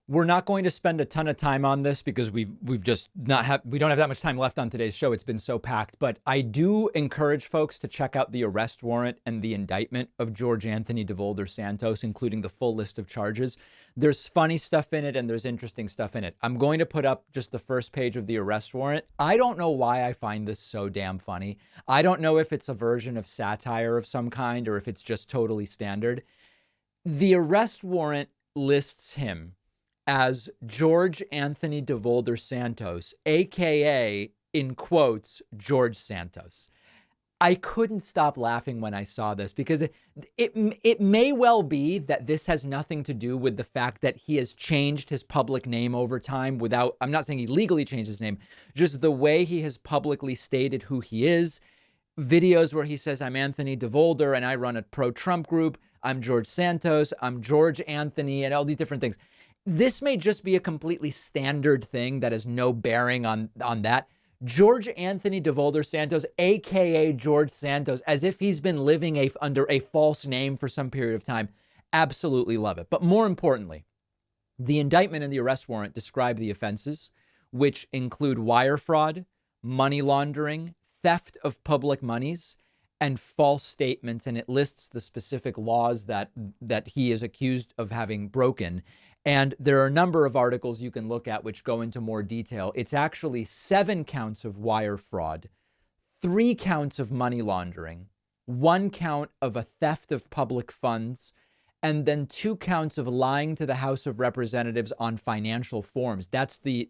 We're not going to spend a ton of time on this because we don't have that much time left on today's show. It's been so packed, but I do encourage folks to check out the arrest warrant and the indictment of George Anthony DeVolder Santos, including the full list of charges. There's funny stuff in it and there's interesting stuff in it. I'm going to put up just the first page of the arrest warrant. I don't know why I find this so damn funny. I don't know if it's a version of satire of some kind or if it's just totally standard. The arrest warrant lists him as George Anthony DeVolder Santos, aka, in quotes, George Santos. I couldn't stop laughing when I saw this because it may well be that this has nothing to do with the fact that he has changed his public name over time without, I'm not saying he legally changed his name, just the way he has publicly stated who he is. Videos where he says, I'm Anthony DeVolder and I run a pro-Trump group. I'm George Santos. I'm George Anthony and all these different things. This may just be a completely standard thing that has no bearing on that. George Anthony DeVolder Santos, aka George Santos, as if he's been living under a false name for some period of time. Absolutely love it. But more importantly, the indictment and the arrest warrant describe the offenses, which include wire fraud, money laundering, theft of public monies, and false statements. And it lists the specific laws that he is accused of having broken. And there are a number of articles you can look at which go into more detail. It's actually 7 counts of wire fraud, 3 counts of money laundering, 1 count of a theft of public funds, and then 2 counts of lying to the House of Representatives on financial forms. That's the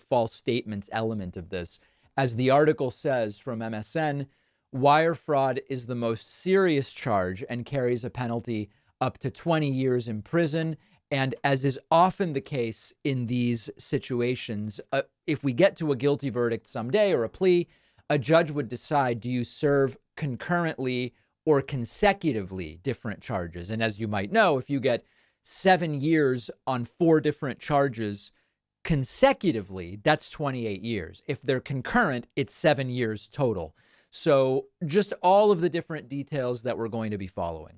false statements element of this. As the article says from MSN, wire fraud is the most serious charge and carries a penalty up to 20 years in prison. And as is often the case in these situations, if we get to a guilty verdict someday or a plea, a judge would decide, do you serve concurrently or consecutively different charges? And as you might know, if you get 7 years on 4 different charges consecutively, that's 28 years. If they're concurrent, it's 7 years total. So just all of the different details that we're going to be following.